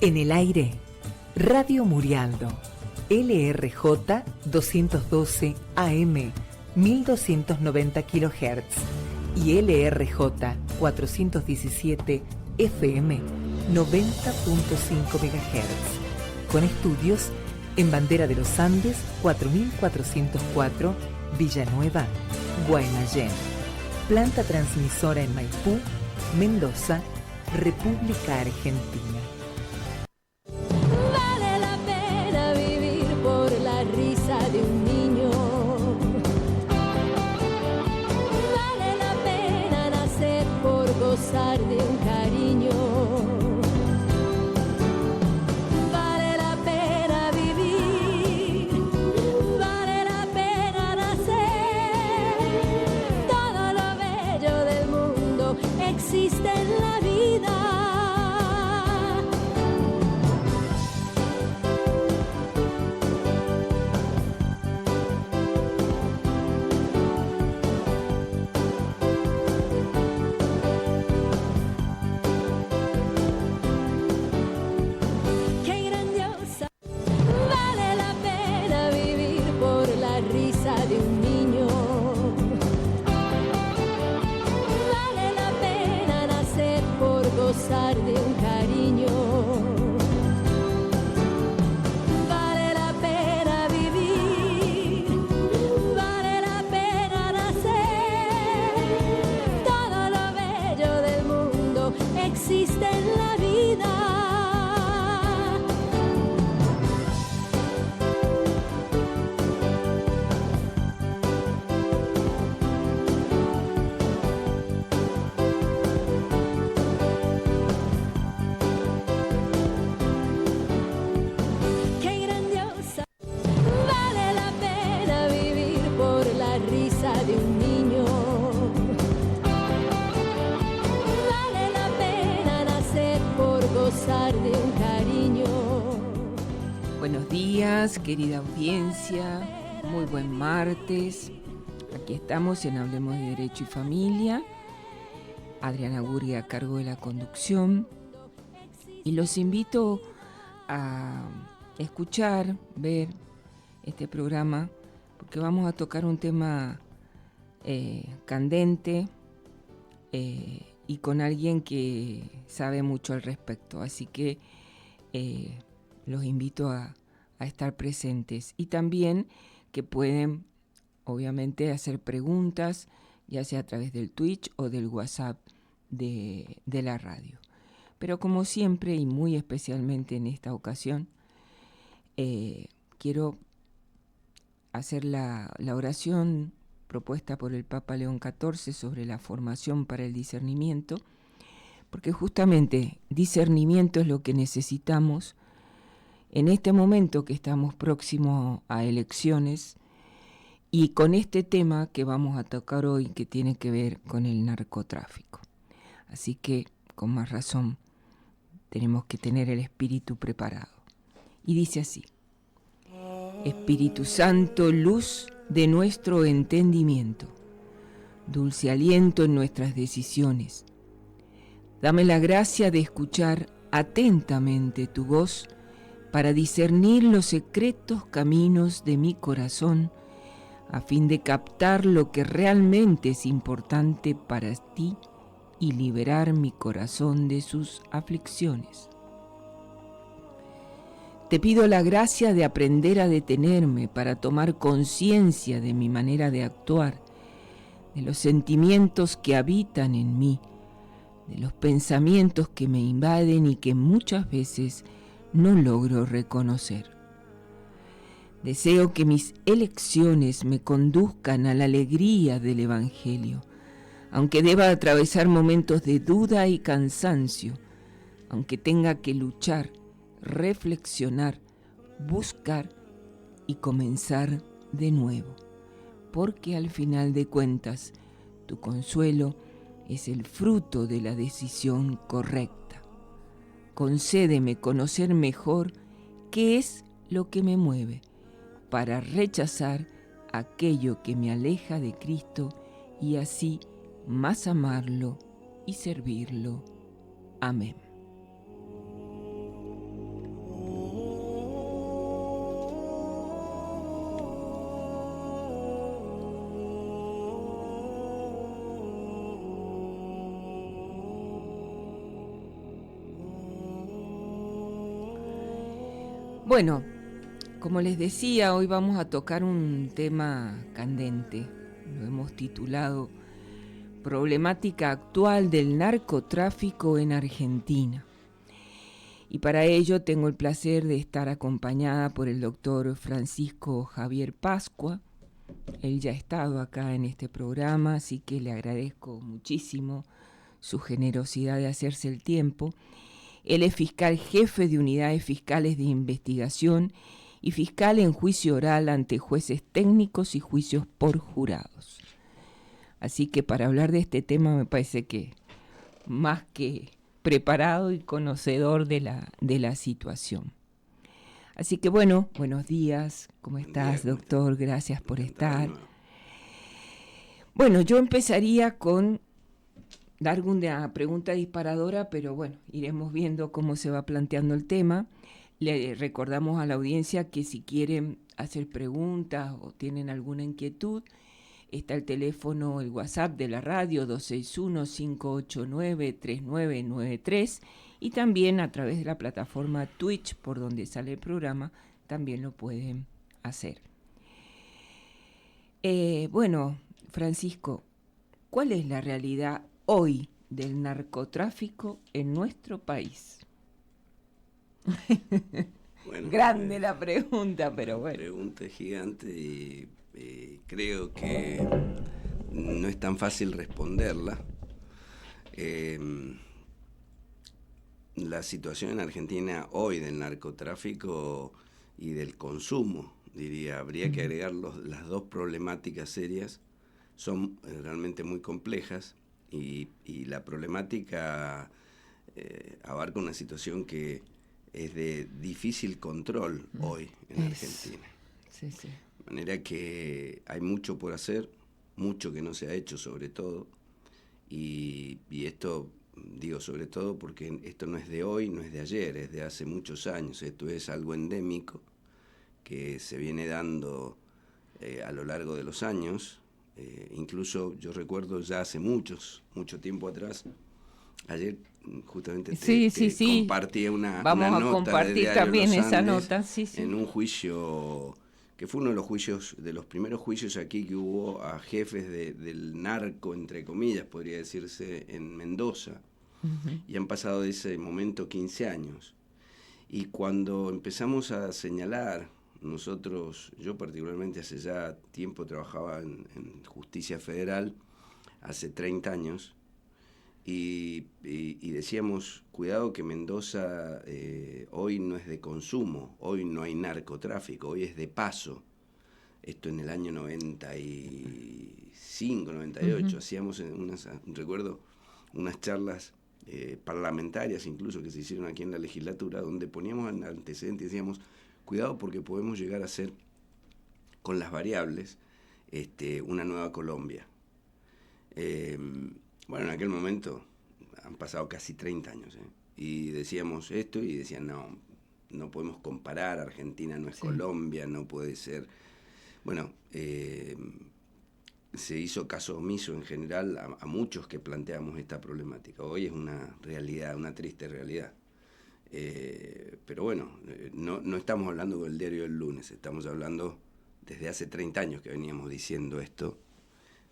En el aire, Radio Murialdo, LRJ 212 AM, 1290 kHz y LRJ 417 FM, 90.5 MHz, con estudios en Bandera de los Andes 4404, Villanueva, Guaymallén. Planta transmisora en Maipú, Mendoza, República Argentina. Vale la pena vivir por la risa de un niño. Vale la pena nacer por gozar de un cariño. Vale la pena vivir. Vale la pena nacer. Todo lo bello del mundo existe en la vida. De un niño. Vale la pena nacer por gozar de un cariño. Vale la pena vivir. Vale la pena nacer. Todo lo bello del mundo existe en la vida. De un niño. Vale la pena nacer por gozar de un cariño. Buenos días, querida audiencia, muy buen martes. Aquí estamos en Hablemos de Derecho y Familia. Adriana Gurri a cargo de la conducción. Y los invito a escuchar, ver este programa, porque vamos a tocar un tema candente y con alguien que sabe mucho al respecto. Así que los invito a estar presentes y también que pueden obviamente hacer preguntas, ya sea a través del Twitch o del WhatsApp de la radio. Pero como siempre y muy especialmente en esta ocasión, quiero hacer la oración propuesta por el Papa León XIV sobre la formación para el discernimiento, porque justamente discernimiento es lo que necesitamos en este momento que estamos próximos a elecciones y con este tema que vamos a tocar hoy que tiene que ver con el narcotráfico. Así que, con más razón, tenemos que tener el espíritu preparado. Y dice así: Espíritu Santo, luz de nuestro entendimiento, dulce aliento en nuestras decisiones. Dame la gracia de escuchar atentamente tu voz para discernir los secretos caminos de mi corazón, a fin de captar lo que realmente es importante para ti y liberar mi corazón de sus aflicciones. Te pido la gracia de aprender a detenerme para tomar conciencia de mi manera de actuar, de los sentimientos que habitan en mí, de los pensamientos que me invaden y que muchas veces no logro reconocer. Deseo que mis elecciones me conduzcan a la alegría del Evangelio, aunque deba atravesar momentos de duda y cansancio, aunque tenga que luchar, reflexionar, buscar y comenzar de nuevo, porque al final de cuentas tu consuelo es el fruto de la decisión correcta. Concédeme conocer mejor qué es lo que me mueve para rechazar aquello que me aleja de Cristo y así más amarlo y servirlo. Amén. Bueno, como les decía, hoy vamos a tocar un tema candente. Lo hemos titulado Problemática actual del narcotráfico en Argentina. Y para ello tengo el placer de estar acompañada por el doctor Francisco Javier Pascua. Él ya ha estado acá en este programa, así que le agradezco muchísimo su generosidad de hacerse el tiempo. Él es fiscal jefe de unidades fiscales de investigación y fiscal en juicio oral ante jueces técnicos y juicios por jurados. Así que para hablar de este tema me parece que más que preparado y conocedor de la situación. Así que bueno, buenos días, ¿cómo estás, doctor? Gracias por estar. Bueno, yo empezaría con dar una pregunta disparadora, pero bueno, iremos viendo cómo se va planteando el tema. Le recordamos a la audiencia que si quieren hacer preguntas o tienen alguna inquietud, está el teléfono, el WhatsApp de la radio 261-589-3993 y también a través de la plataforma Twitch por donde sale el programa también lo pueden hacer. Bueno, Francisco, ¿cuál es la realidad hoy del narcotráfico en nuestro país? Bueno, grande la pregunta, pero bueno. La pregunta es gigante y creo que no es tan fácil responderla. La situación en Argentina hoy del narcotráfico y del consumo, diría, habría que agregar las dos problemáticas serias, son realmente muy complejas y la problemática abarca una situación que es de difícil control hoy en Argentina. Sí, sí. De manera que hay mucho por hacer, mucho que no se ha hecho sobre todo, y esto digo sobre todo porque esto no es de hoy, no es de ayer, es de hace muchos años. Esto es algo endémico que se viene dando a lo largo de los años. Incluso yo recuerdo ya hace mucho tiempo atrás, ayer justamente compartí una Vamos nota a compartir de también Los esa Andes nota, sí. En un juicio que fue uno de los primeros juicios aquí que hubo a jefes del narco, entre comillas, podría decirse, en Mendoza. Uh-huh. Y han pasado de ese momento 15 años. Y cuando empezamos a señalar, nosotros, yo particularmente hace ya tiempo trabajaba en Justicia Federal, hace 30 años, y decíamos, cuidado que Mendoza hoy no es de consumo, hoy no hay narcotráfico, hoy es de paso. Esto en el año 95, 98, uh-huh. Hacíamos recuerdo unas charlas parlamentarias incluso que se hicieron aquí en la legislatura, donde poníamos en antecedentes y decíamos, cuidado porque podemos llegar a ser, con las variables, una nueva Colombia. Bueno, en aquel momento han pasado casi 30 años, y decíamos esto y decían, no podemos comparar, Argentina no es Colombia, no puede ser. Bueno, se hizo caso omiso en general a muchos que planteamos esta problemática. Hoy es una realidad, una triste realidad. Pero bueno, no estamos hablando del diario del lunes, estamos hablando desde hace 30 años que veníamos diciendo esto.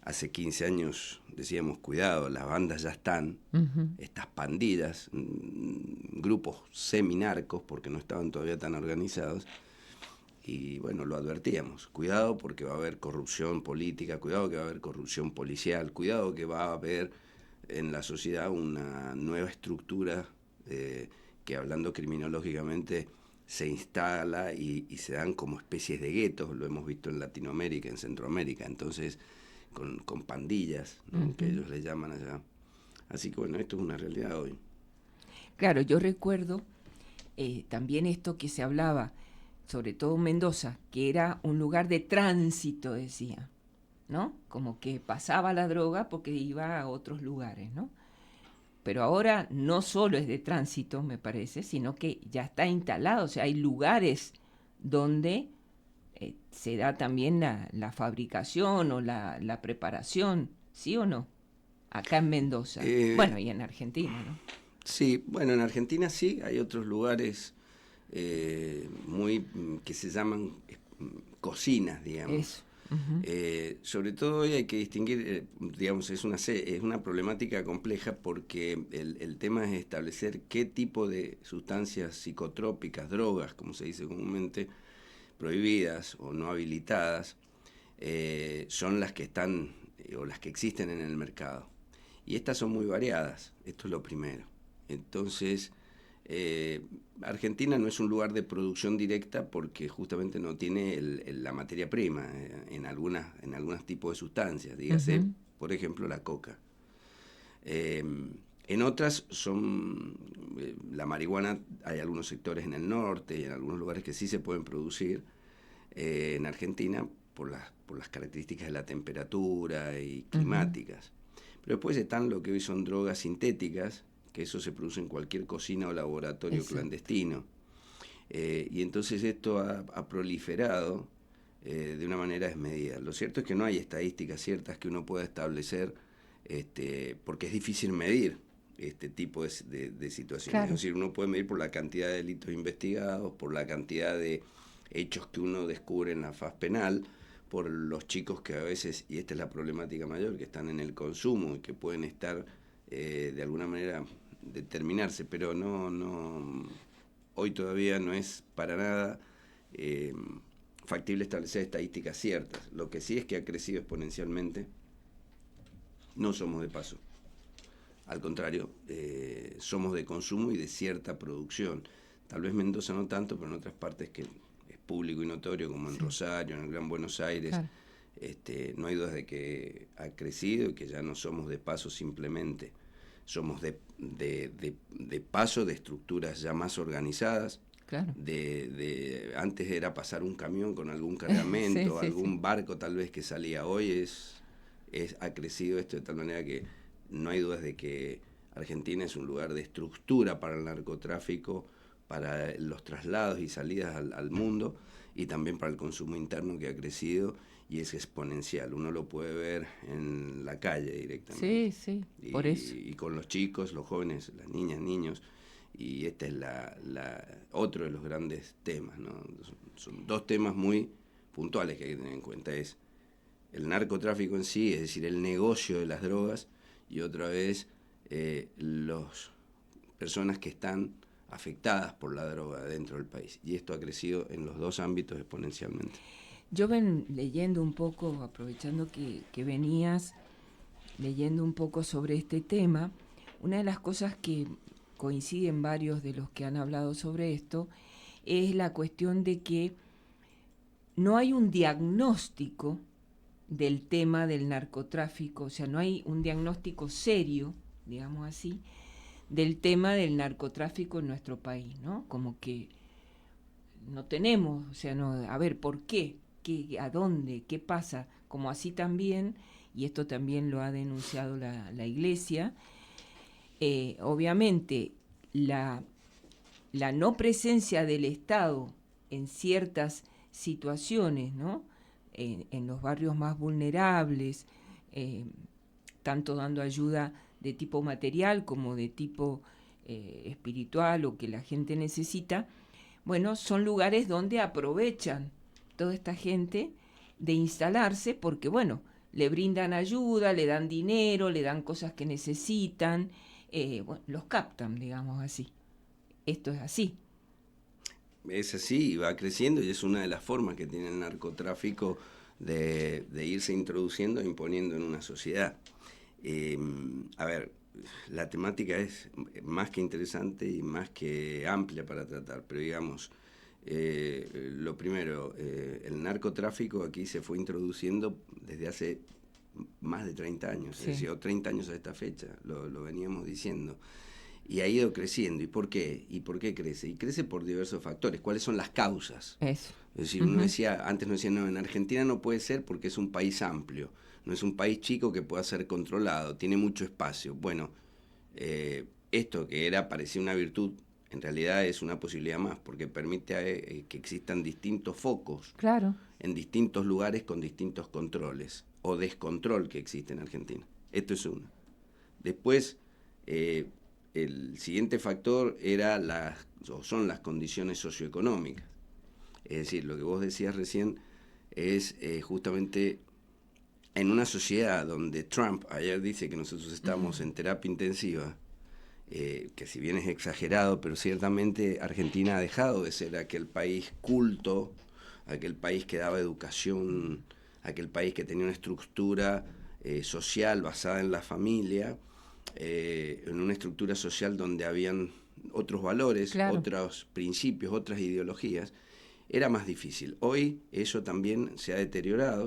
Hace 15 años decíamos, cuidado, las bandas ya están, uh-huh. Estas pandillas, grupos seminarcos, porque no estaban todavía tan organizados, y bueno, lo advertíamos, cuidado porque va a haber corrupción política, cuidado que va a haber corrupción policial, cuidado que va a haber en la sociedad una nueva estructura que, hablando criminológicamente, se instala y se dan como especies de guetos, lo hemos visto en Latinoamérica, en Centroamérica, entonces con pandillas, ¿no? Uh-huh. Que ellos le llaman allá. Así que bueno, esto es una realidad hoy. Claro, yo recuerdo también esto que se hablaba, sobre todo en Mendoza, que era un lugar de tránsito, decía, ¿no? Como que pasaba la droga porque iba a otros lugares, ¿no? Pero ahora no solo es de tránsito, me parece, sino que ya está instalado, o sea, hay lugares donde se da también la fabricación o la preparación, ¿sí o no? Acá en Mendoza, bueno, y en Argentina, ¿no? Sí, bueno, en Argentina sí, hay otros lugares que se llaman cocinas, digamos. Eso. Uh-huh. Sobre todo hoy hay que distinguir, digamos, es una problemática compleja porque el tema es establecer qué tipo de sustancias psicotrópicas, drogas, como se dice comúnmente, prohibidas o no habilitadas, son las que están o las que existen en el mercado. Y estas son muy variadas, esto es lo primero. Entonces, Argentina no es un lugar de producción directa porque justamente no tiene la materia prima en algunos tipos de sustancias, dígase, uh-huh, por ejemplo, la coca. En otras la marihuana, hay algunos sectores en el norte y en algunos lugares que sí se pueden producir en Argentina por las características de la temperatura y climáticas. Uh-huh. Pero después están lo que hoy son drogas sintéticas, que eso se produce en cualquier cocina o laboratorio clandestino. Y entonces esto ha proliferado de una manera desmedida. Lo cierto es que no hay estadísticas ciertas que uno pueda establecer, porque es difícil medir este tipo de situaciones. Claro. Es decir, uno puede medir por la cantidad de delitos investigados, por la cantidad de hechos que uno descubre en la faz penal, por los chicos que a veces, y esta es la problemática mayor, que están en el consumo y que pueden estar de alguna manera determinarse, pero no hoy todavía no es para nada factible establecer estadísticas ciertas. Lo que sí es que ha crecido exponencialmente. No somos de paso, al contrario, somos de consumo y de cierta producción. Tal vez Mendoza no tanto, pero en otras partes que es público y notorio, como en Rosario, en el Gran Buenos Aires, claro, no hay dudas de que ha crecido y que ya no somos de paso simplemente. Somos de paso de estructuras ya más organizadas. Claro. Antes era pasar un camión con algún cargamento, algún barco tal vez que salía. Hoy ha crecido esto de tal manera que no hay dudas de que Argentina es un lugar de estructura para el narcotráfico, para los traslados y salidas al mundo, y también para el consumo interno, que ha crecido y es exponencial. Uno lo puede ver en la calle directamente. Sí, por eso. Y con los chicos, los jóvenes, las niñas, niños, y este es otro de los grandes temas, ¿no? Son dos temas muy puntuales que hay que tener en cuenta. Es el narcotráfico en sí, es decir, el negocio de las drogas, y otra vez las personas que están afectadas por la droga dentro del país. Y esto ha crecido en los dos ámbitos exponencialmente. Yo ven leyendo un poco, aprovechando que venías leyendo un poco sobre este tema, una de las cosas que coinciden varios de los que han hablado sobre esto es la cuestión de que no hay un diagnóstico del tema del narcotráfico, o sea, no hay un diagnóstico serio, digamos así, del tema del narcotráfico en nuestro país, ¿no? Como que no tenemos, o sea, no, a ver, ¿por qué? ¿A dónde? ¿Qué pasa? Como así también, y esto también lo ha denunciado la Iglesia, obviamente la no presencia del Estado en ciertas situaciones, ¿no? En los barrios más vulnerables, tanto dando ayuda de tipo material como de tipo espiritual o que la gente necesita, bueno, son lugares donde aprovechan toda esta gente de instalarse porque, bueno, le brindan ayuda, le dan dinero, le dan cosas que necesitan, bueno, los captan, digamos así. Esto es así. Es así, y va creciendo, y es una de las formas que tiene el narcotráfico de irse introduciendo e imponiendo en una sociedad. A ver, la temática es más que interesante y más que amplia para tratar, pero digamos, lo primero, el narcotráfico aquí se fue introduciendo desde hace más de 30 años, es decir, 30 años a esta fecha, lo veníamos diciendo, y ha ido creciendo. ¿Y por qué? ¿Y por qué crece? Y crece por diversos factores. ¿Cuáles son las causas? Eso. Es decir, uno decía, antes no decía, no, en Argentina no puede ser porque es un país amplio, no es un país chico que pueda ser controlado, tiene mucho espacio. Bueno, esto que parecía una virtud, en realidad es una posibilidad más, porque permite que existan distintos focos, claro, en distintos lugares con distintos controles, o descontrol que existe en Argentina. Esto es uno. Después, el siguiente factor era las o son las condiciones socioeconómicas. Es decir, lo que vos decías recién es justamente en una sociedad donde Trump ayer dice que nosotros estamos en terapia intensiva, que si bien es exagerado, pero ciertamente Argentina ha dejado de ser aquel país culto, aquel país que daba educación, aquel país que tenía una estructura social basada en la familia, en una estructura social donde habían otros valores, claro, otros principios, otras ideologías. Era más difícil. Hoy eso también se ha deteriorado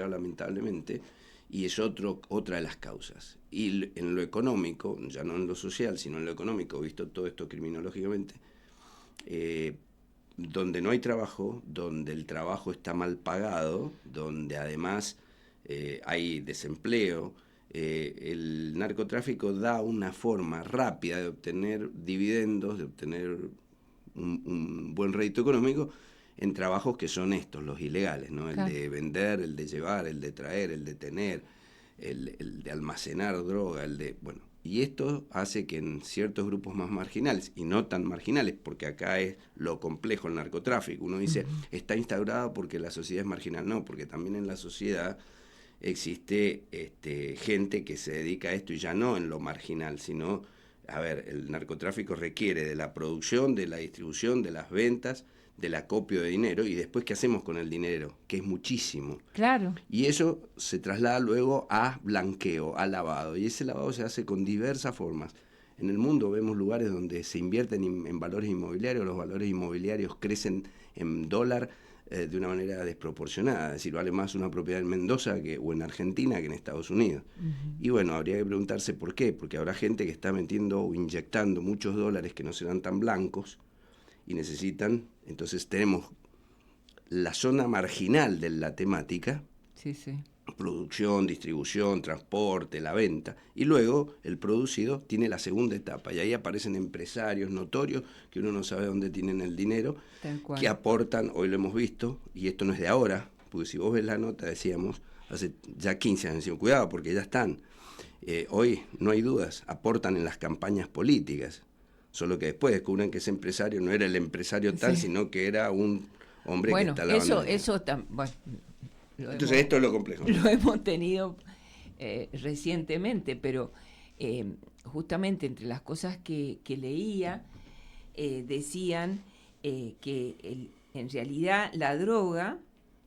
lamentablemente, y es otra de las causas. Y en lo económico, ya no en lo social, sino en lo económico, visto todo esto criminológicamente, donde no hay trabajo, donde el trabajo está mal pagado, donde además hay desempleo, el narcotráfico da una forma rápida de obtener dividendos, de obtener un buen rédito económico en trabajos que son estos, los ilegales, ¿no? Claro. El de vender, el de llevar, el de traer, el de tener, el de almacenar droga, bueno. Y esto hace que en ciertos grupos más marginales, y no tan marginales, porque acá es lo complejo el narcotráfico, uno dice, está instaurado porque la sociedad es marginal, no, porque también en la sociedad existe gente que se dedica a esto, y ya no en lo marginal, sino, a ver, el narcotráfico requiere de la producción, de la distribución, de las ventas, del acopio de dinero, y después ¿qué hacemos con el dinero? Que es muchísimo. claro. Y eso se traslada luego a blanqueo, a lavado, y ese lavado se hace con diversas formas. En el mundo vemos lugares donde se invierten en valores inmobiliarios, los valores inmobiliarios crecen en dólar de una manera desproporcionada, es decir, vale más una propiedad en Mendoza o en Argentina que en Estados Unidos. Y bueno, habría que preguntarse por qué, porque habrá gente que está metiendo o inyectando muchos dólares que no serán tan blancos, y necesitan, entonces tenemos la zona marginal de la temática, Sí, sí. producción, distribución, transporte, la venta, y luego el producido tiene la segunda etapa, y ahí aparecen empresarios notorios que uno no sabe dónde tienen el dinero, Tal cual. que aportan, hoy lo hemos visto, y esto no es de ahora, porque si vos ves la nota, decíamos, hace ya 15 años, decíamos, cuidado porque ya están, hoy no hay dudas, aportan en las campañas políticas, solo que después descubren que ese empresario no era el empresario tal, Sí. sino que era un hombre que Bueno, está lavando dinero. bueno, Entonces esto es lo complejo. lo hemos tenido recientemente, pero justamente entre las cosas que leía, decían que en realidad la droga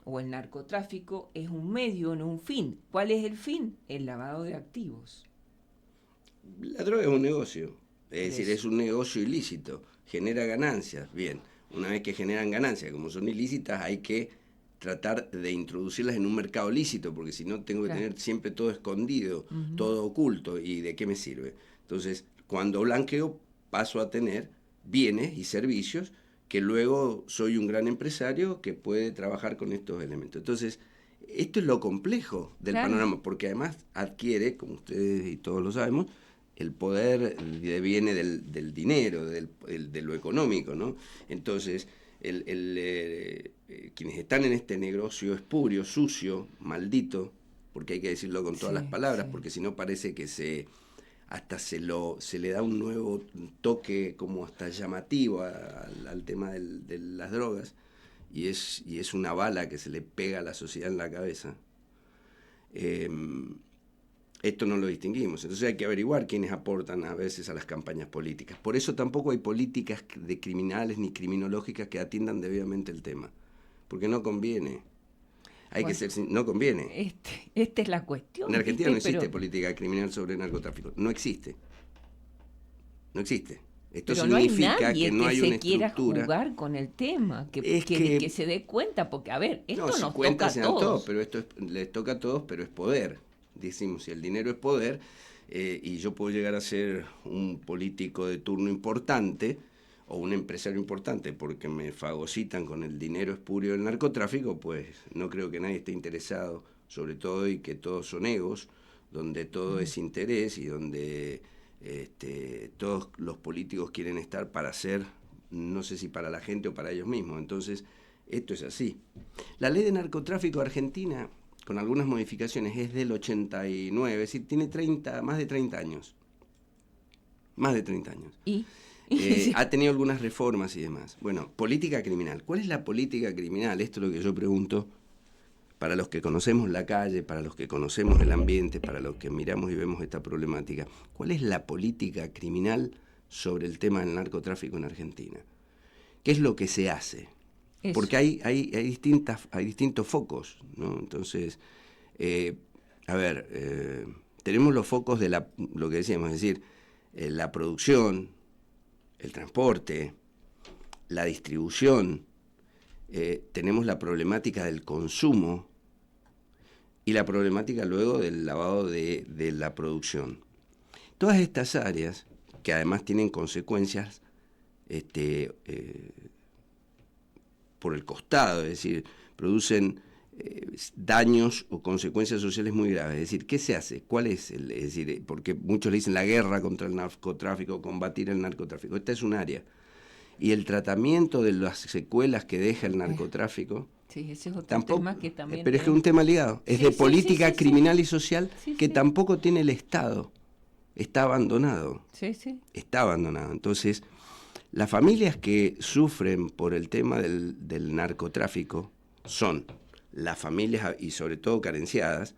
o el narcotráfico es un medio, no un fin. ¿Cuál es el fin? El lavado de activos. La droga es un negocio, es decir, Eso. es un negocio ilícito, genera ganancias. Bien, una vez que generan ganancias, como son ilícitas, hay que tratar de introducirlas en un mercado lícito, porque si no tengo que Claro. tener siempre todo escondido, todo oculto, ¿y de qué me sirve? Entonces, cuando blanqueo, paso a tener bienes y servicios que luego soy un gran empresario que puede trabajar con estos elementos. Entonces, esto es lo complejo del Claro. panorama, porque además adquiere, como ustedes y todos lo sabemos, el poder viene del dinero, de lo económico, ¿no? Entonces, quienes están en este negocio espurio, sucio, maldito, porque hay que decirlo con todas Sí, las palabras, sí. porque si no parece que hasta se le da un nuevo toque como hasta llamativo al tema de las drogas, y es una bala que se le pega a la sociedad en la cabeza. Esto no lo distinguimos, entonces hay que averiguar quiénes aportan a veces a las campañas políticas. Por eso tampoco hay políticas de criminales ni criminológicas que atiendan debidamente el tema, porque no conviene. No conviene. Esta es la cuestión. En Argentina no ¿viste? existe Pero- política criminal sobre narcotráfico, no existe. No existe. Esto Pero no hay significa nadie que no hay se una quiera estructura. jugar con el tema, Es que se dé cuenta, porque a ver, esto No, si nos cuentas toca a sean todos. pero les toca a todos, pero es poder. Decimos, si el dinero es poder, y yo puedo llegar a ser un político de turno importante o un empresario importante porque me fagocitan con el dinero espurio del narcotráfico, pues no creo que nadie esté interesado, sobre todo, y que todos son egos, donde todo es interés y donde todos los políticos quieren estar para ser, no sé si para la gente o para ellos mismos. Entonces, esto es así. La ley de narcotráfico argentina, con algunas modificaciones, es del 89, es decir, tiene más de 30 años. Más de 30 años. Y Ha tenido algunas reformas y demás. Bueno, política criminal. ¿Cuál es la política criminal? Esto es lo que yo pregunto para los que conocemos la calle, para los que conocemos el ambiente, para los que miramos y vemos esta problemática. ¿Cuál es la política criminal sobre el tema del narcotráfico en Argentina? ¿Qué es lo que se hace? Eso. Porque hay distintos focos, ¿no? Entonces, tenemos los focos de lo que decíamos, es decir, la producción, el transporte, la distribución, tenemos la problemática del consumo y la problemática luego del lavado de la producción. Todas estas áreas, que además tienen consecuencias por el costado, es decir, producen daños o consecuencias sociales muy graves. Es decir, ¿qué se hace? ¿Cuál es? Es decir, porque muchos le dicen la guerra contra el narcotráfico, combatir el narcotráfico. Esta es un área. Y el tratamiento de las secuelas que deja el narcotráfico... Sí, ese es otro tema que también... Pero es que es un tema ligado. Es de política criminal y social que tampoco tiene el Estado. Está abandonado. Está abandonado. Entonces, las familias que sufren por el tema del narcotráfico son las familias, y sobre todo carenciadas,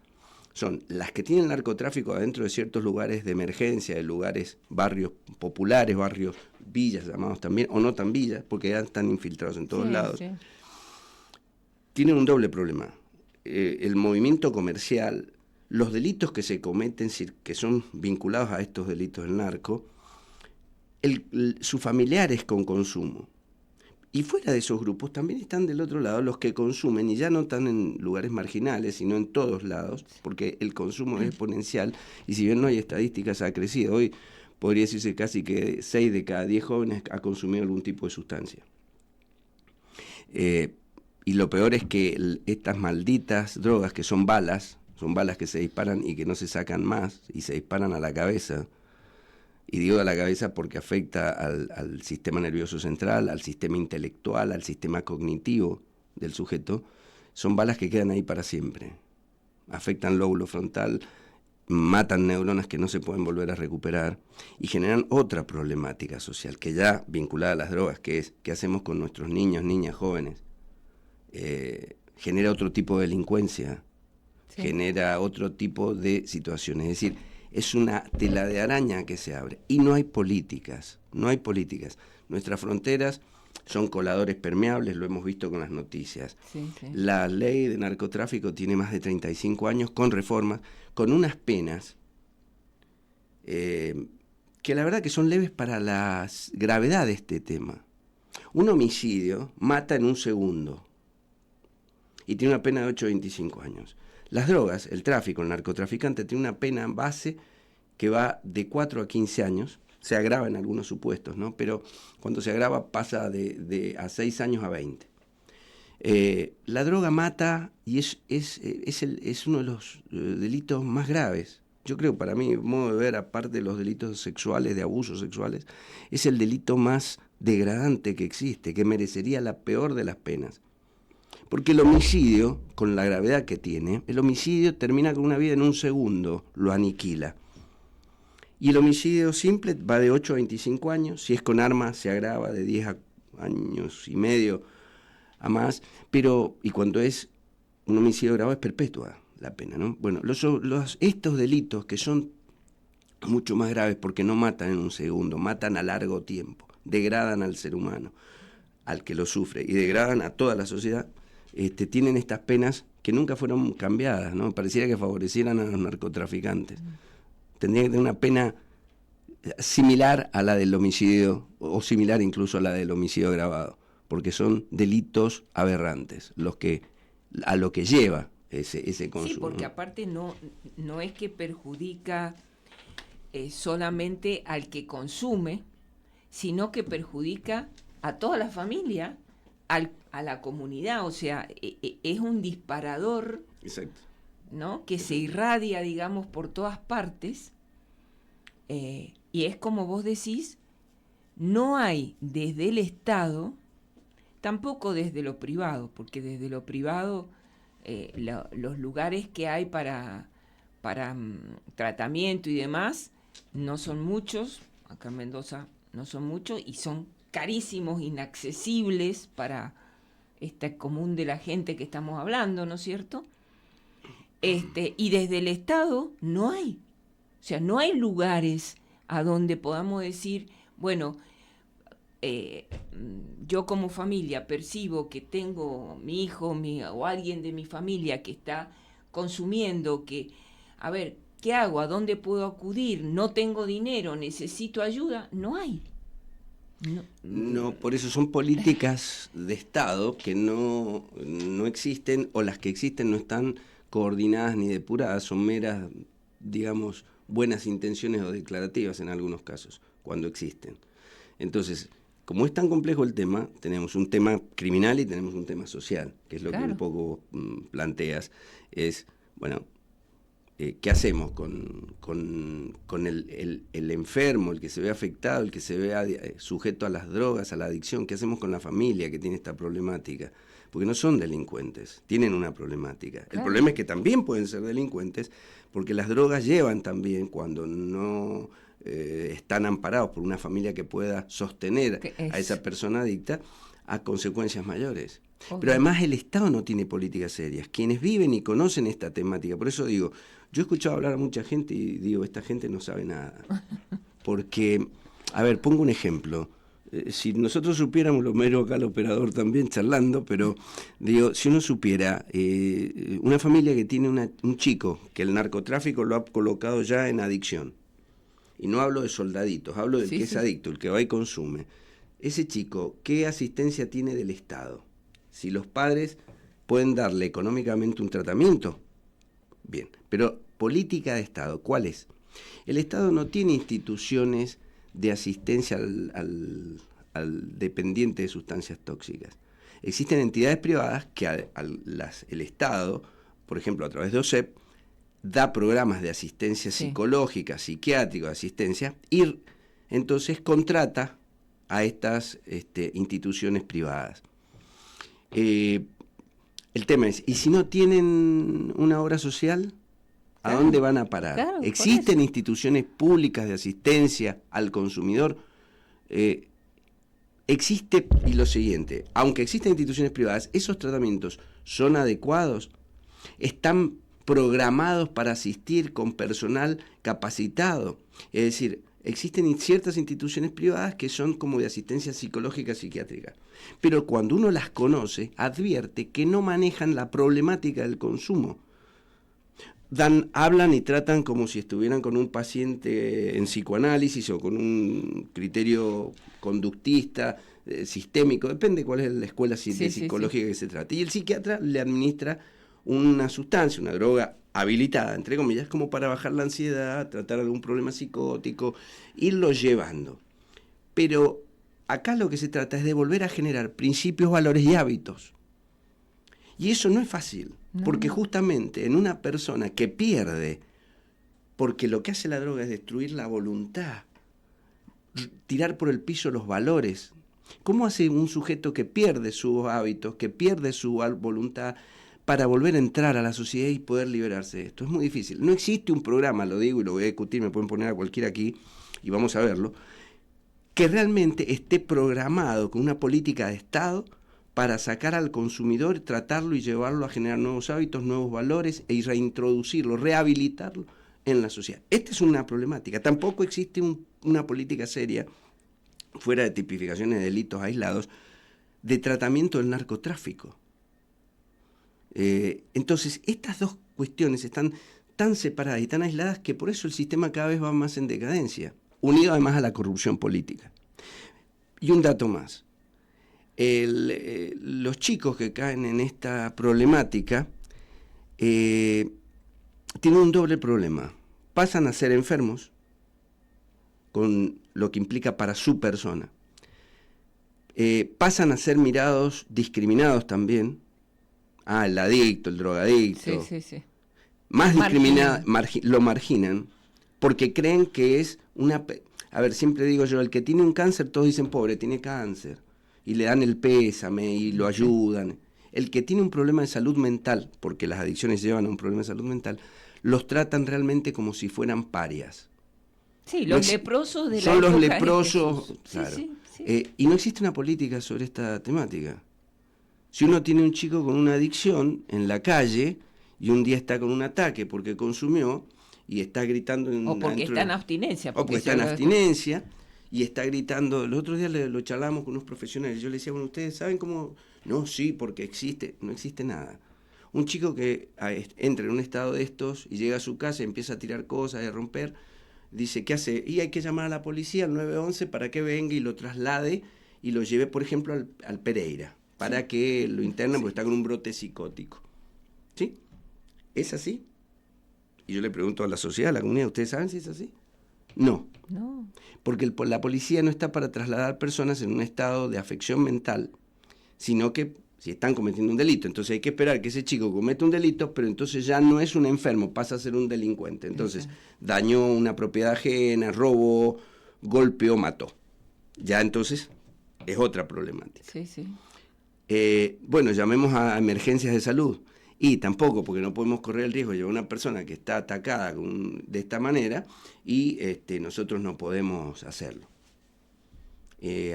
son las que tienen narcotráfico adentro de ciertos lugares de emergencia, de lugares, barrios populares, barrios, villas llamados también, o no tan villas, porque ya están infiltrados en todos lados. Sí. Tienen un doble problema. El movimiento comercial, los delitos que se cometen, que son vinculados a estos delitos del narco, sus familiares con consumo. Y fuera de esos grupos también están del otro lado los que consumen, y ya no están en lugares marginales, sino en todos lados, porque el consumo es exponencial, y si bien no hay estadísticas, ha crecido. Hoy podría decirse casi que 6 de cada 10 jóvenes ha consumido algún tipo de sustancia. Y lo peor es que estas malditas drogas, que son balas que se disparan y que no se sacan más, y se disparan a la cabeza. Y digo a la cabeza porque afecta al sistema nervioso central, al sistema intelectual, al sistema cognitivo del sujeto. Son balas que quedan ahí para siempre. Afectan lóbulo frontal, matan neuronas que no se pueden volver a recuperar y generan otra problemática social que ya vinculada a las drogas, que es qué hacemos con nuestros niños, niñas, jóvenes. Genera otro tipo de delincuencia, genera otro tipo de situaciones. Es decir, es una tela de araña que se abre y no hay políticas. Nuestras fronteras son coladores permeables, lo hemos visto con las noticias. La ley de narcotráfico tiene más de 35 años con reformas, con unas penas que la verdad que son leves para la gravedad de este tema. Un homicidio mata en un segundo y tiene una pena de 8 a 25 años. Las drogas, el tráfico, el narcotraficante tiene una pena base que va de 4 a 15 años, se agrava en algunos supuestos, ¿no? Pero cuando se agrava pasa de a 6 años a 20. La droga mata y es uno de los delitos más graves. Yo creo, para mí, modo de ver, aparte de los delitos sexuales, de abusos sexuales, es el delito más degradante que existe, que merecería la peor de las penas. Porque el homicidio, con la gravedad que tiene, el homicidio termina con una vida en un segundo, lo aniquila. Y el homicidio simple va de 8 a 25 años, si es con arma se agrava de 10 años y medio a más, y cuando es un homicidio grave es perpetua la pena, ¿no? Bueno, estos delitos que son mucho más graves porque no matan en un segundo, matan a largo tiempo, degradan al ser humano, al que lo sufre, y degradan a toda la sociedad, tienen estas penas que nunca fueron cambiadas, ¿no? Pareciera que favorecieran a los narcotraficantes. Tendría que tener una pena similar a la del homicidio, o similar incluso a la del homicidio agravado, porque son delitos aberrantes a lo que lleva ese consumo. Sí, porque aparte no es que perjudica solamente al que consume, sino que perjudica a toda la familia, a la comunidad, o sea, es un disparador. Exacto. ¿No? Que se irradia, digamos, por todas partes, y es como vos decís, no hay desde el Estado, tampoco desde lo privado, porque desde lo privado los lugares que hay para tratamiento y demás no son muchos. Acá en Mendoza no son muchos y son carísimos, inaccesibles para este común de la gente que estamos hablando, ¿no es cierto? Y desde el Estado no hay. O sea, no hay lugares a donde podamos decir, bueno, yo como familia percibo que tengo mi hijo o alguien de mi familia que está consumiendo, a ver, ¿qué hago? ¿A dónde puedo acudir? No tengo dinero, necesito ayuda. No hay. No, por eso son políticas de Estado que no existen, o las que existen no están coordinadas ni depuradas, son meras, digamos, buenas intenciones o declarativas en algunos casos, cuando existen. Entonces, como es tan complejo el tema, tenemos un tema criminal y tenemos un tema social, que es lo que un poco planteas, es, bueno, ¿qué hacemos con el enfermo, el que se ve afectado, el que se ve sujeto a las drogas, a la adicción? ¿Qué hacemos con la familia que tiene esta problemática? Porque no son delincuentes, tienen una problemática. El problema es que también pueden ser delincuentes, porque las drogas llevan también, cuando no están amparados por una familia que pueda sostener a esa persona adicta, a consecuencias mayores. Pero además el Estado no tiene políticas serias. Quienes viven y conocen esta temática, por eso digo, yo he escuchado hablar a mucha gente y digo, esta gente no sabe nada. Porque, a ver, pongo un ejemplo. Si nosotros supiéramos, lo mero acá el operador también charlando, pero digo, si uno supiera, una familia que tiene un chico que el narcotráfico lo ha colocado ya en adicción, y no hablo de soldaditos, hablo del que es adicto, el que va y consume, ese chico, ¿qué asistencia tiene del Estado? Si los padres pueden darle económicamente un tratamiento, bien, pero política de Estado, ¿cuál es? El Estado no tiene instituciones de asistencia al dependiente de sustancias tóxicas. Existen entidades privadas que el Estado, por ejemplo a través de OSEP, da programas de asistencia psicológica, psiquiátrica, asistencia, y entonces contrata a estas instituciones privadas. El tema es, ¿y si no tienen una obra social? ¿A dónde van a parar? Claro, ¿existen instituciones públicas de asistencia al consumidor? Existe, y lo siguiente, aunque existen instituciones privadas, ¿esos tratamientos son adecuados? ¿Están programados para asistir con personal capacitado? Es decir, existen ciertas instituciones privadas que son como de asistencia psicológica, psiquiátrica, pero cuando uno las conoce, advierte que no manejan la problemática del consumo. Hablan y tratan como si estuvieran con un paciente en psicoanálisis o con un criterio conductista, sistémico, depende cuál es la escuela psicológica que se trate. Y el psiquiatra le administra una sustancia, una droga habilitada, entre comillas, como para bajar la ansiedad, tratar algún problema psicótico, irlo llevando. Pero acá lo que se trata es de volver a generar principios, valores y hábitos. Y eso no es fácil, porque justamente en una persona que pierde, porque lo que hace la droga es destruir la voluntad, tirar por el piso los valores. ¿Cómo hace un sujeto que pierde sus hábitos, que pierde su voluntad, para volver a entrar a la sociedad y poder liberarse de esto? Es muy difícil. No existe un programa, lo digo y lo voy a discutir, me pueden poner a cualquiera aquí y vamos a verlo, que realmente esté programado con una política de Estado para sacar al consumidor, tratarlo y llevarlo a generar nuevos hábitos, nuevos valores y reintroducirlo, rehabilitarlo en la sociedad. Esta es una problemática. Tampoco existe una política seria, fuera de tipificaciones de delitos aislados, de tratamiento del narcotráfico. Entonces, estas dos cuestiones están tan separadas y tan aisladas que por eso el sistema cada vez va más en decadencia, unido además a la corrupción política. Y un dato más. Los chicos que caen en esta problemática tienen un doble problema. Pasan a ser enfermos, con lo que implica para su persona. Pasan a ser mirados, discriminados también. El adicto, el drogadicto. Sí. Más discriminado, lo marginan, porque creen que es una... A ver, siempre digo yo, el que tiene un cáncer, todos dicen, pobre, tiene cáncer. Y le dan el pésame y lo ayudan. El que tiene un problema de salud mental, porque las adicciones llevan a un problema de salud mental, los tratan realmente como si fueran parias. Sí, los leprosos de la son los época de leprosos, Jesús. claro. Sí. Y no existe una política sobre esta temática. Si uno tiene un chico con una adicción en la calle y un día está con un ataque porque consumió y está gritando... O porque está en abstinencia. O porque está en abstinencia y está gritando. El otro día lo charlamos con unos profesionales. Yo le decía, bueno, ¿ustedes saben cómo...? No, sí, porque existe. No existe nada. Un chico que entra en un estado de estos y llega a su casa y empieza a tirar cosas, a romper, dice, ¿qué hace? Y hay que llamar a la policía, al 911, para que venga y lo traslade y lo lleve, por ejemplo, al Pereira, para que lo internen porque está con un brote psicótico. ¿Sí? ¿Es así? Y yo le pregunto a la sociedad, a la comunidad, ¿ustedes saben si es así? No. Porque la policía no está para trasladar personas en un estado de afección mental, sino que si están cometiendo un delito. Entonces hay que esperar que ese chico cometa un delito, pero entonces ya no es un enfermo, pasa a ser un delincuente. Entonces dañó una propiedad ajena, robó, golpeó, mató. Ya entonces es otra problemática. Bueno, llamemos a emergencias de salud. Y tampoco, porque no podemos correr el riesgo de llevar a una persona que está atacada de esta manera y nosotros no podemos hacerlo.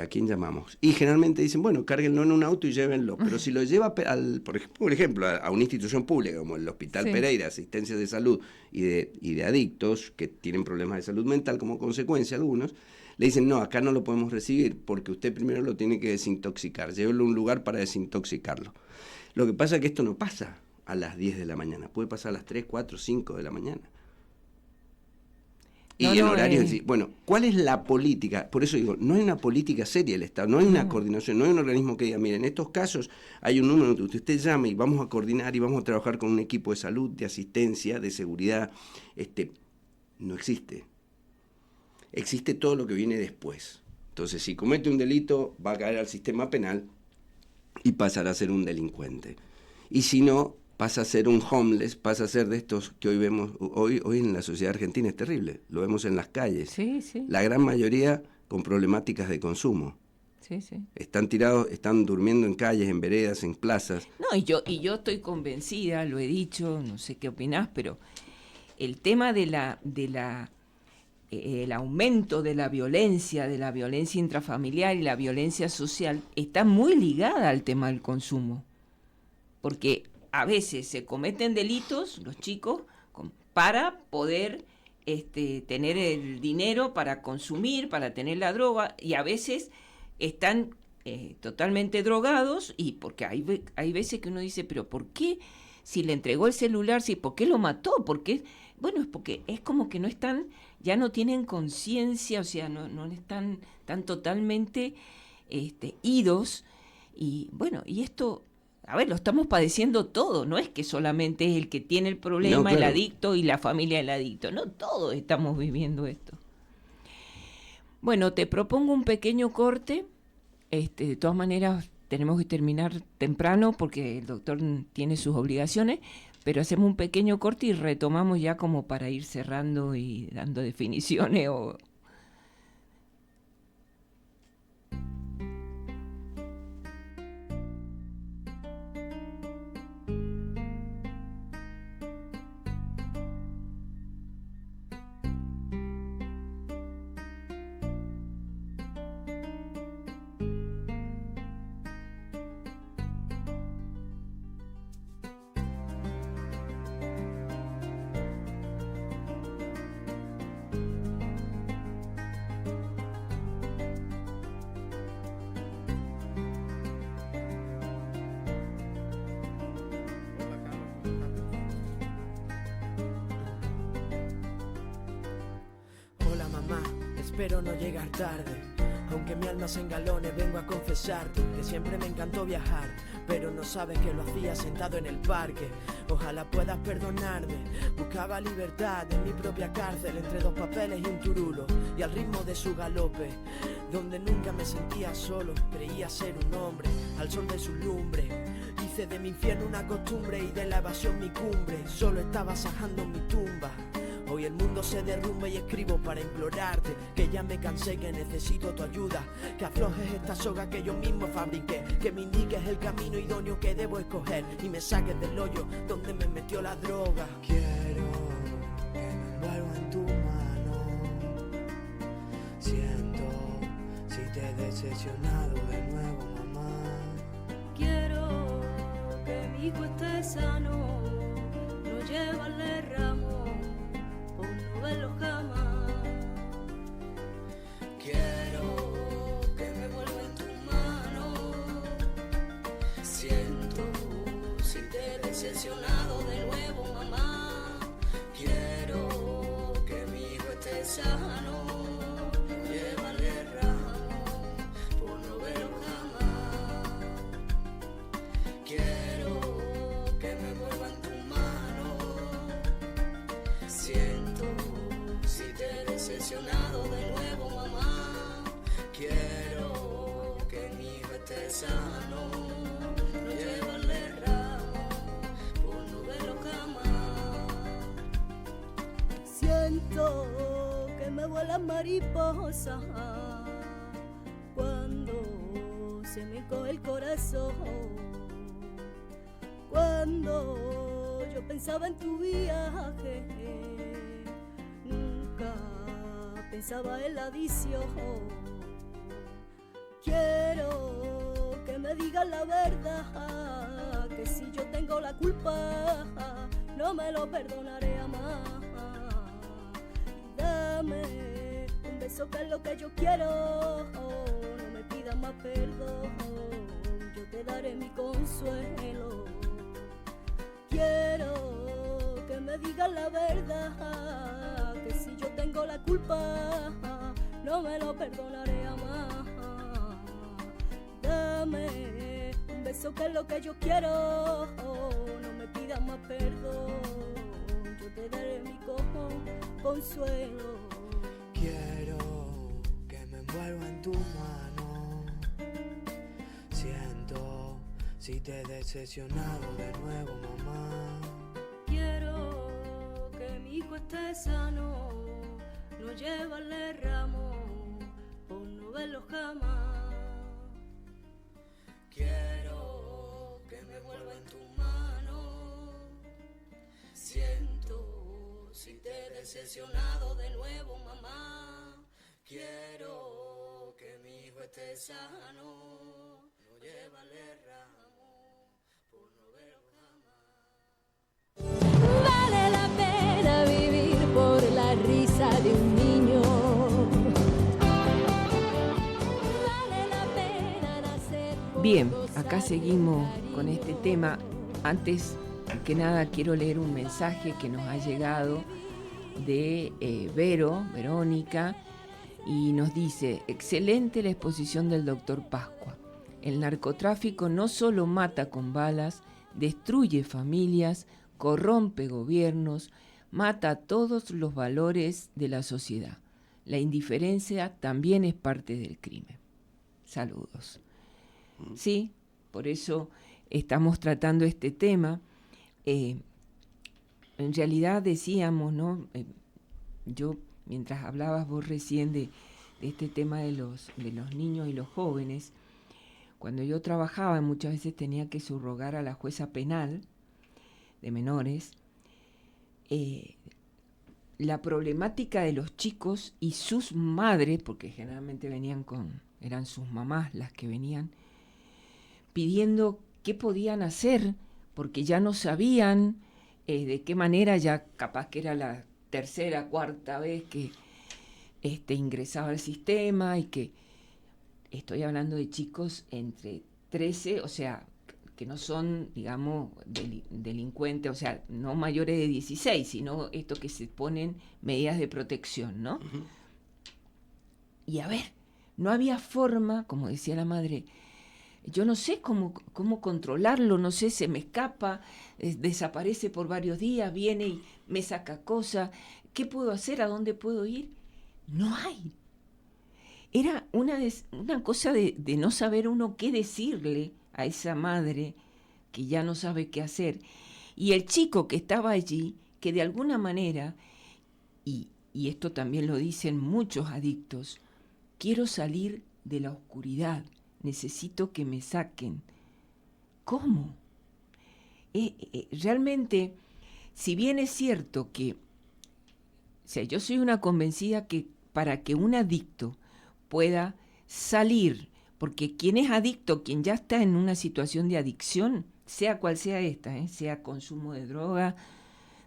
¿A quién llamamos? Y generalmente dicen, bueno, cárguenlo en un auto y llévenlo. Pero si lo lleva, por ejemplo, a una institución pública como el Hospital Pereira, Asistencia de Salud y de adictos que tienen problemas de salud mental como consecuencia algunos, le dicen, no, acá no lo podemos recibir porque usted primero lo tiene que desintoxicar. Llévelo a un lugar para desintoxicarlo. Lo que pasa es que esto no pasa a las 10 de la mañana, puede pasar a las 3, 4, 5 de la mañana. Y en horarios... Bueno, ¿cuál es la política? Por eso digo, no hay una política seria del Estado, no hay una coordinación, no hay un organismo que diga, miren, en estos casos hay un número que usted llame y vamos a coordinar y vamos a trabajar con un equipo de salud, de asistencia, de seguridad. No existe. Existe todo lo que viene después. Entonces, si comete un delito, va a caer al sistema penal y pasará a ser un delincuente. Y si no, pasa a ser un homeless, pasa a ser de estos que hoy vemos, hoy en la sociedad argentina es terrible, lo vemos en las calles. La gran mayoría con problemáticas de consumo. Están tirados, están durmiendo en calles, en veredas, en plazas. No, y yo estoy convencida, lo he dicho, no sé qué opinás, pero el tema el aumento de la violencia intrafamiliar y la violencia social está muy ligada al tema del consumo. Porque a veces se cometen delitos, los chicos, para poder tener el dinero para consumir, para tener la droga, y a veces están totalmente drogados, y porque hay veces que uno dice, pero ¿por qué? Si le entregó el celular, ¿por qué lo mató? Bueno, es porque es como que no están, ya no tienen conciencia, o sea, no están tan totalmente idos, y bueno, y esto... A ver, lo estamos padeciendo todo, no es que solamente es el que tiene el problema, no, claro, el adicto y la familia del adicto, no, todos estamos viviendo esto. Bueno, te propongo un pequeño corte, de todas maneras tenemos que terminar temprano porque el doctor tiene sus obligaciones, pero hacemos un pequeño corte y retomamos ya como para ir cerrando y dando definiciones o... Espero no llegar tarde, aunque mi alma se engalone, vengo a confesarte que siempre me encantó viajar, pero no sabes que lo hacía sentado en el parque. Ojalá puedas perdonarme, buscaba libertad en mi propia cárcel, entre dos papeles y un turulo, y al ritmo de su galope, donde nunca me sentía solo, creía ser un hombre, al sol de su lumbre. Hice de mi infierno una costumbre y de la evasión mi cumbre, solo estaba sajando mi tumba. Hoy el mundo se derrumba y escribo para implorarte que ya me cansé, que necesito tu ayuda, que aflojes esta soga que yo mismo fabriqué, que me indiques el camino idóneo que debo escoger y me saques del hoyo donde me metió la droga. Quiero que me envuelva en tu mano decepcionado de nuevo, mamá. Quiero que mi hijo esté sano, no llevarle ramo por no verlo jamás. Quiero que me vuelva en tu mano. Siento si te he decepcionado de nuevo, mamá. Quiero que mi hijo esté sano, no llevarle ramo por no verlo jamás. Quiero que me vuelva en tu mano. Siento si te he decepcionado de nuevo, mamá. Quiero que mi hijo esté sano, no llevarle ramo por no verlo jamás. Siento que me vuelan mariposas cuando se me coge el corazón. Cuando yo pensaba en tu viaje, nunca pensaba en la adición. Quiero que me digas la verdad, que si yo tengo la culpa, no me lo perdonaré jamás. Dame un beso que es lo que yo quiero, no me pidas más perdón, yo te daré mi consuelo. Quiero que me digas la verdad, que si yo tengo la culpa, no me lo perdonaré jamás. Dame un beso que es lo que yo quiero, no me pidas más perdón, yo te daré mi consuelo. Quiero que me envuelva en tu mano. Siento si te he decepcionado de nuevo, mamá. Quiero que mi hijo esté sano, no llevarle ramo por no verlo jamás. Quiero que me vuelva en tu mano. Siento si te he decepcionado de nuevo, mamá. Quiero que mi hijo esté sano, no llevarle ramo por no verlo jamás. Vale la pena vivir por la risa de un niño. Vale la pena nacer por Bien, gozar acá de seguimos un con este cariño. tema. Antes que nada quiero leer un mensaje que nos ha llegado de Verónica, y nos dice: excelente la exposición del doctor Pascua. El narcotráfico no solo mata con balas, destruye familias, corrompe gobiernos, mata a todos los valores de la sociedad. La indiferencia también es parte del crimen. Saludos. Sí, por eso estamos tratando este tema. En realidad decíamos, ¿no? Yo, mientras hablabas vos recién de este tema de los niños y los jóvenes, cuando yo trabajaba muchas veces tenía que subrogar a la jueza penal de menores, la problemática de los chicos y sus madres, porque generalmente eran sus mamás las que venían, pidiendo qué podían hacer, porque ya no sabían de qué manera, ya capaz que era la tercera, cuarta vez que ingresaba al sistema, y que estoy hablando de chicos entre 13, o sea, que no son, digamos, delincuentes, o sea, no mayores de 16, sino esto que se ponen medidas de protección, ¿no? Ujú. Y a ver, no había forma, como decía la madre, yo no sé cómo controlarlo, no sé, se me escapa, desaparece por varios días, viene y me saca cosas, ¿qué puedo hacer? ¿A dónde puedo ir? No hay. Era una cosa de no saber uno qué decirle a esa madre que ya no sabe qué hacer. Y el chico que estaba allí, que de alguna manera, y esto también lo dicen muchos adictos, quiero salir de la oscuridad, necesito que me saquen. ¿Cómo? Realmente, si bien es cierto que, o yo soy una convencida que para que un adicto pueda salir Porque quien es adicto, quien ya está en una situación de adicción, sea cual sea esta, sea consumo de droga,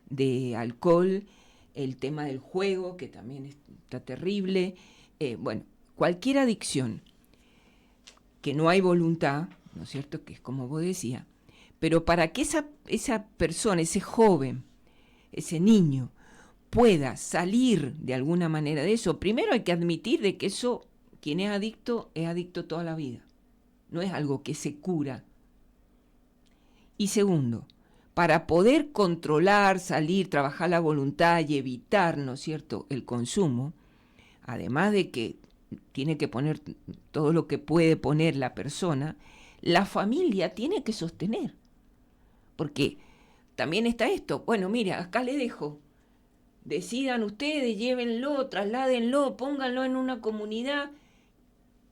de alcohol, el tema del juego, que también está terrible, bueno, cualquier adicción, que no hay voluntad, ¿no es cierto?, que es como vos decías, pero para que esa persona, ese joven, ese niño, pueda salir de alguna manera de eso, primero hay que admitir de que eso, quien es adicto toda la vida, no es algo que se cura. Y segundo, para poder controlar, salir, trabajar la voluntad y evitar, ¿no es cierto?, el consumo, además de que tiene que poner todo lo que puede poner la persona, la familia tiene que sostener. Porque también está esto, bueno, mira, acá le dejo, decidan ustedes, llévenlo, trasládenlo, pónganlo en una comunidad,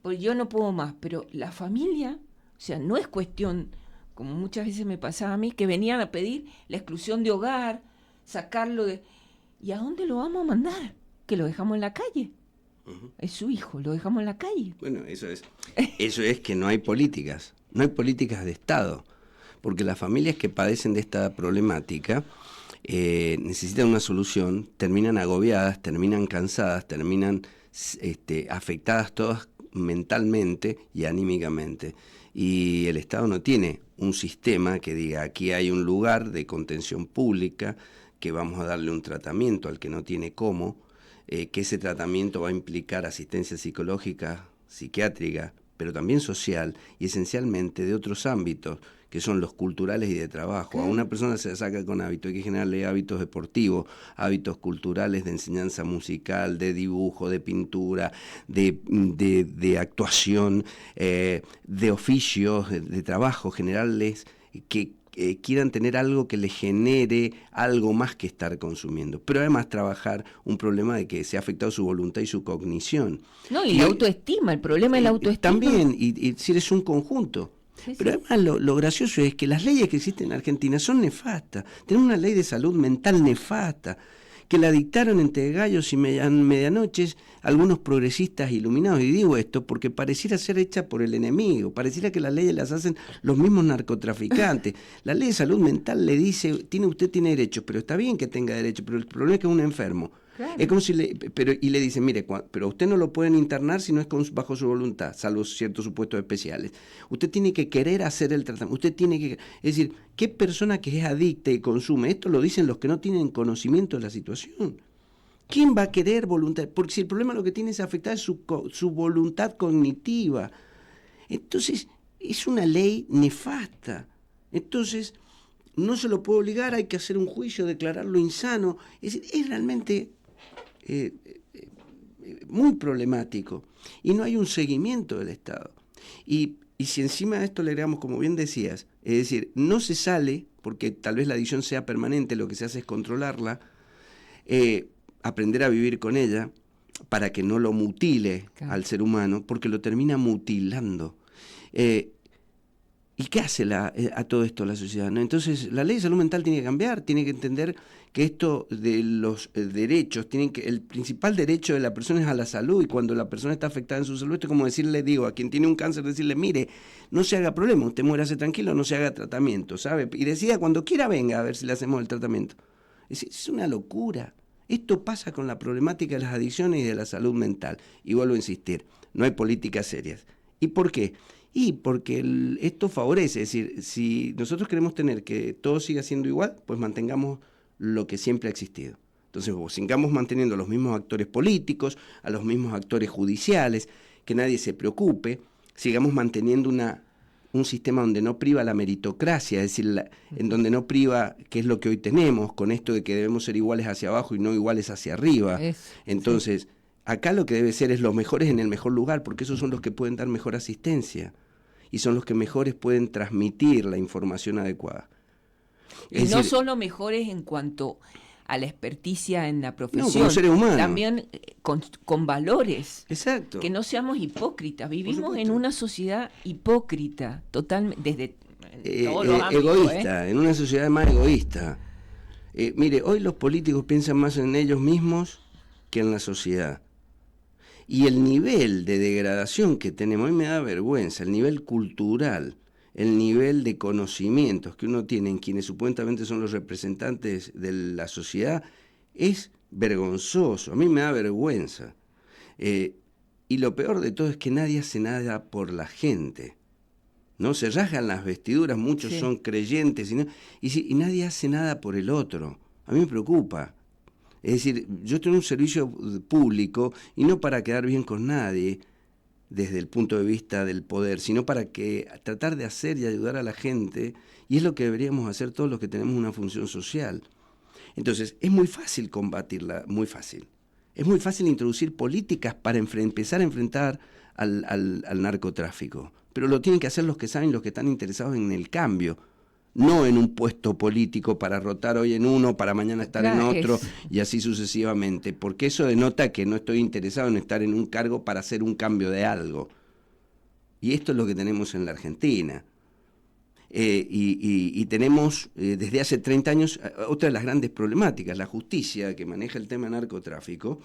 pues yo no puedo más. Pero la familia, o sea, no es cuestión, como muchas veces me pasaba a mí, que venían a pedir la exclusión de hogar, sacarlo de... ¿Y a dónde lo vamos a mandar? Que lo dejamos en la calle. Uh-huh. Es su hijo, lo dejamos en la calle. Bueno, eso es que no hay políticas de Estado, porque las familias que padecen de esta problemática necesitan una solución, terminan agobiadas, terminan cansadas, terminan afectadas todas mentalmente y anímicamente. Y el Estado no tiene un sistema que diga, aquí hay un lugar de contención pública, que vamos a darle un tratamiento al que no tiene cómo, que ese tratamiento va a implicar asistencia psicológica, psiquiátrica, pero también social y esencialmente de otros ámbitos, que son los culturales y de trabajo. A una persona se la saca con hábitos, hay que generarle hábitos deportivos, hábitos culturales de enseñanza musical, de dibujo, de pintura, de actuación, de oficios, de trabajo, generarles que quieran tener algo que les genere algo más que estar consumiendo. Pero además trabajar un problema de que se ha afectado su voluntad y su cognición. No, y la autoestima, el problema es la autoestima. También, y si eres un conjunto. Sí, pero además lo gracioso es que las leyes que existen en Argentina son nefastas. Tenemos una ley de salud mental nefasta, que la dictaron entre gallos y medianoches algunos progresistas iluminados. Y digo esto porque pareciera ser hecha por el enemigo, pareciera que las leyes las hacen los mismos narcotraficantes. La ley de salud mental le dice, usted tiene derechos, pero está bien que tenga derechos, pero el problema es que es un enfermo. Claro. Es como si y le dicen, mire, pero usted no lo pueden internar si no es bajo su voluntad, salvo ciertos supuestos especiales. Usted tiene que querer hacer el tratamiento, usted tiene que... Es decir, ¿qué persona que es adicta y consume? Esto lo dicen los que no tienen conocimiento de la situación. ¿Quién va a querer voluntad? Porque si el problema lo que tiene es afectar su voluntad cognitiva. Entonces, es una ley nefasta. Entonces, no se lo puede obligar, hay que hacer un juicio, declararlo insano. Es decir, es realmente... muy problemático y no hay un seguimiento del Estado y si encima de esto le agregamos, como bien decías, es decir, no se sale porque tal vez la adicción sea permanente, lo que se hace es controlarla, aprender a vivir con ella para que no lo mutile al ser humano, porque lo termina mutilando. ¿Y qué hace a todo esto la sociedad? ¿No? Entonces, la ley de salud mental tiene que cambiar, tiene que entender que esto de los derechos, el principal derecho de la persona es a la salud, y cuando la persona está afectada en su salud, esto es como decirle, a quien tiene un cáncer, decirle, mire, no se haga problema, usted muérase tranquilo, no se haga tratamiento, ¿sabe? Y decida cuando quiera venga a ver si le hacemos el tratamiento. Es una locura. Esto pasa con la problemática de las adicciones y de la salud mental. Y vuelvo a insistir, no hay políticas serias. ¿Y por qué? Y porque esto favorece, es decir, si nosotros queremos tener que todo siga siendo igual, pues mantengamos lo que siempre ha existido. Entonces, sigamos manteniendo a los mismos actores políticos, a los mismos actores judiciales, que nadie se preocupe, sigamos manteniendo un sistema donde no priva la meritocracia, es decir, en donde no priva, que es lo que hoy tenemos, con esto de que debemos ser iguales hacia abajo y no iguales hacia arriba. Entonces, acá lo que debe ser es los mejores en el mejor lugar, porque esos son los que pueden dar mejor asistencia y son los que mejores pueden transmitir la información adecuada. Y no solo mejores en cuanto a la experticia en la profesión, como seres humanos, también con valores. Exacto. Que no seamos hipócritas. Vivimos en una sociedad hipócrita, totalmente, desde todos los ámbitos, egoísta, en una sociedad más egoísta. Mire, hoy los políticos piensan más en ellos mismos que en la sociedad. Y el nivel de degradación que tenemos, a mí me da vergüenza, el nivel cultural, el nivel de conocimientos que uno tiene en quienes supuestamente son los representantes de la sociedad, es vergonzoso, a mí me da vergüenza. Y lo peor de todo es que nadie hace nada por la gente, ¿no? Se rasgan las vestiduras, muchos Sí. son creyentes, y nadie hace nada por el otro. A mí me preocupa. Es decir, yo tengo un servicio público, y no para quedar bien con nadie, desde el punto de vista del poder, sino para tratar de hacer y ayudar a la gente, y es lo que deberíamos hacer todos los que tenemos una función social. Entonces, es muy fácil combatirla, muy fácil. Es muy fácil introducir políticas para empezar a enfrentar al narcotráfico, pero lo tienen que hacer los que saben, los que están interesados en el cambio, no en un puesto político para rotar hoy en uno, para mañana estar en otro, y así sucesivamente, porque eso denota que no estoy interesado en estar en un cargo para hacer un cambio de algo. Y esto es lo que tenemos en la Argentina. Y tenemos desde hace 30 años otra de las grandes problemáticas, la justicia que maneja el tema narcotráfico.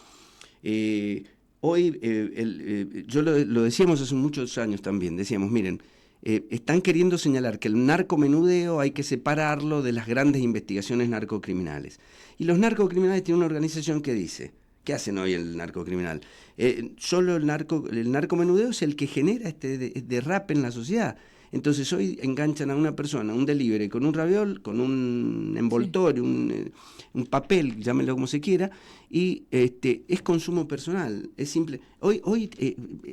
Hoy, yo lo decíamos hace muchos años también, decíamos, miren, están queriendo señalar que el narcomenudeo hay que separarlo de las grandes investigaciones narcocriminales. Y los narcocriminales tienen una organización que dice, ¿qué hacen hoy el narcocriminal? Solo el narcomenudeo es el que genera este derrape en la sociedad. Entonces hoy enganchan a una persona, un delivery, con un raviol, con un envoltorio, sí, un papel, llámenlo como se quiera, y es consumo personal, es simple. Hoy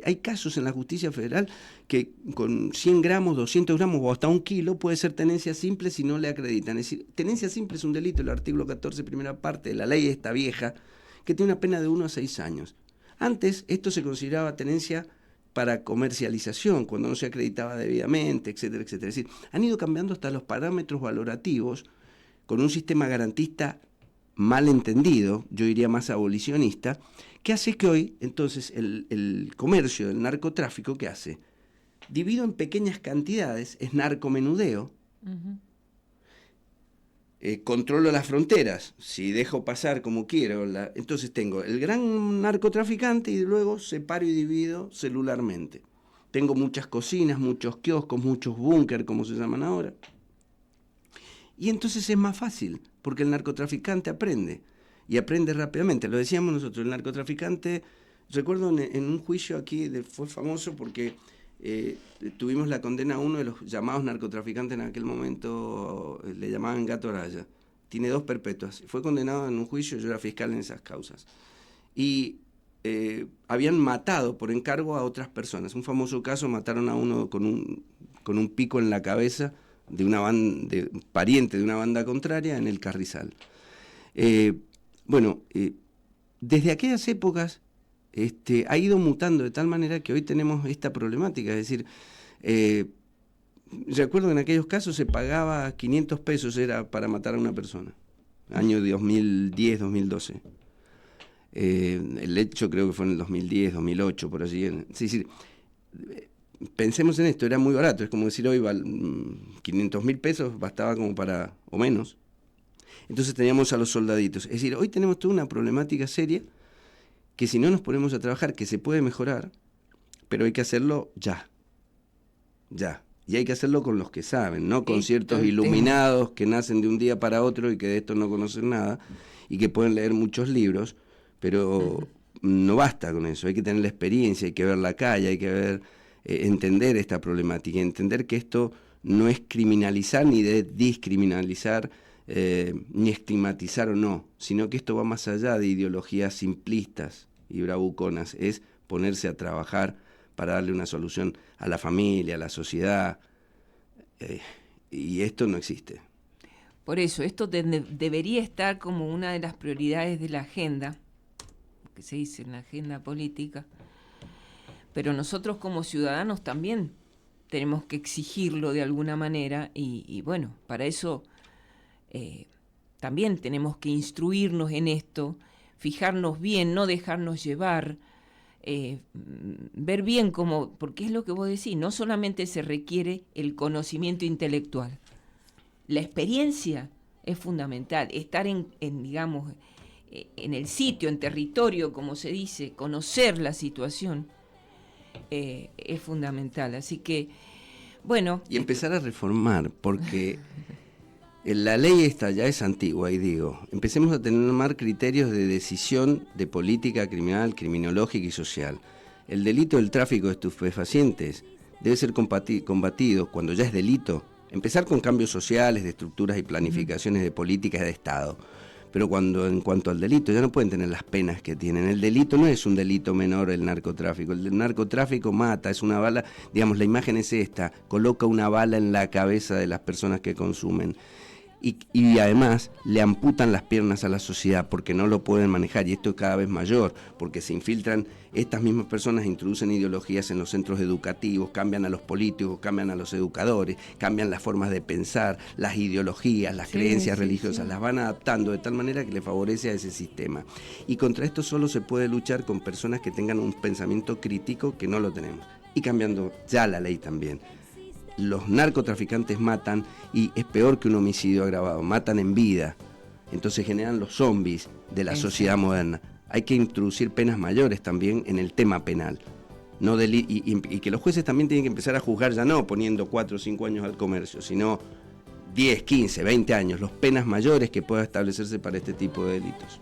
hay casos en la justicia federal que con 100 gramos, 200 gramos o hasta 1 kilo puede ser tenencia simple si no le acreditan. Es decir, tenencia simple es un delito, el artículo 14, primera parte de la ley esta vieja, que tiene una pena de 1 a 6 años. Antes esto se consideraba tenencia para comercialización, cuando no se acreditaba debidamente, etcétera, etcétera. Es decir, han ido cambiando hasta los parámetros valorativos con un sistema garantista mal entendido, yo diría más abolicionista, que hace que hoy, entonces, el comercio del narcotráfico, ¿qué hace? Dividido en pequeñas cantidades, es narcomenudeo. Uh-huh. Controlo las fronteras, si dejo pasar como quiero, entonces tengo el gran narcotraficante y luego separo y divido celularmente. Tengo muchas cocinas, muchos kioscos, muchos búnker, como se llaman ahora. Y entonces es más fácil, porque el narcotraficante aprende, y aprende rápidamente. Lo decíamos nosotros, el narcotraficante, recuerdo en un juicio aquí, fue famoso porque tuvimos la condena a uno de los llamados narcotraficantes en aquel momento, le llamaban Gato Araya, tiene 2 perpetuas, fue condenado en un juicio, yo era fiscal en esas causas, y habían matado por encargo a otras personas. Un famoso caso, mataron a uno con un pico en la cabeza de pariente de una banda contraria en el Carrizal. Desde aquellas épocas ha ido mutando de tal manera que hoy tenemos esta problemática, es decir, recuerdo que en aquellos casos se pagaba 500 pesos era para matar a una persona, año 2010, 2012. El hecho creo que fue en el 2010, 2008, por allí. Es decir, pensemos en esto, era muy barato, es como decir hoy 500.000 pesos bastaba como para, o menos. Entonces teníamos a los soldaditos. Es decir, hoy tenemos toda una problemática seria que si no nos ponemos a trabajar, que se puede mejorar, pero hay que hacerlo ya. Y hay que hacerlo con los que saben, no con ciertos iluminados que nacen de un día para otro y que de esto no conocen nada y que pueden leer muchos libros, pero no basta con eso, hay que tener la experiencia, hay que ver la calle, hay que entender esta problemática, entender que esto no es criminalizar ni discriminalizar, ni estigmatizar o no, sino que esto va más allá de ideologías simplistas y bravuconas, es ponerse a trabajar para darle una solución a la familia, a la sociedad, y esto no existe. Por eso, esto debería estar como una de las prioridades de la agenda, que se dice en la agenda política, pero nosotros como ciudadanos también tenemos que exigirlo de alguna manera, y bueno, para eso también tenemos que instruirnos en esto, fijarnos bien, no dejarnos llevar, ver bien cómo, porque es lo que vos decís, no solamente se requiere el conocimiento intelectual, la experiencia es fundamental, estar en en el sitio, en territorio, como se dice, conocer la situación, es fundamental. Así que, bueno... Y empezar a reformar, porque la ley esta ya es antigua, y digo, empecemos a tener criterios de decisión de política criminal, criminológica y social. El delito del tráfico de estupefacientes debe ser combatido cuando ya es delito, empezar con cambios sociales, de estructuras y planificaciones de políticas de Estado. Pero en cuanto al delito, ya no pueden tener las penas que tienen. El delito no es un delito menor, el narcotráfico. El narcotráfico mata, es una bala, digamos, la imagen es esta, coloca una bala en la cabeza de las personas que consumen. Y además le amputan las piernas a la sociedad porque no lo pueden manejar, y esto es cada vez mayor, porque se infiltran, estas mismas personas introducen ideologías en los centros educativos, cambian a los políticos, cambian a los educadores, cambian las formas de pensar, las ideologías, las creencias religiosas, las van adaptando de tal manera que le favorece a ese sistema. Y contra esto solo se puede luchar con personas que tengan un pensamiento crítico, que no lo tenemos, y cambiando ya la ley también. Los narcotraficantes matan, y es peor que un homicidio agravado, matan en vida. Entonces generan los zombies de la sociedad moderna. Hay que introducir penas mayores también en el tema penal. Y que los jueces también tienen que empezar a juzgar, ya no poniendo 4 o 5 años al comercio, sino 10, 15, 20 años, los penas mayores que pueda establecerse para este tipo de delitos.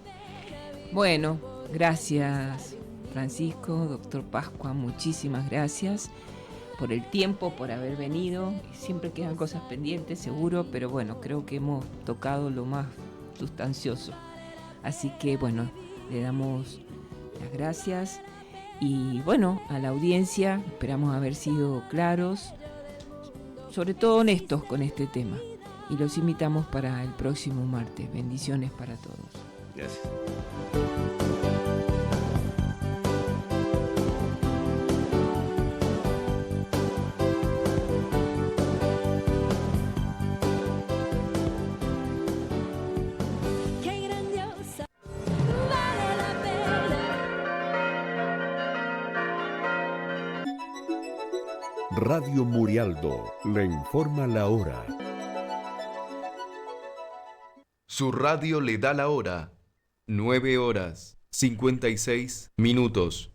Bueno, gracias Francisco, doctor Pascua, muchísimas gracias por el tiempo, por haber venido. Siempre quedan cosas pendientes, seguro, pero bueno, creo que hemos tocado lo más sustancioso. Así que bueno, le damos las gracias y bueno, a la audiencia esperamos haber sido claros, sobre todo honestos con este tema. Y los invitamos para el próximo martes. Bendiciones para todos. Gracias. Radio Murialdo le informa la hora. Su radio le da la hora. 9:56 minutos.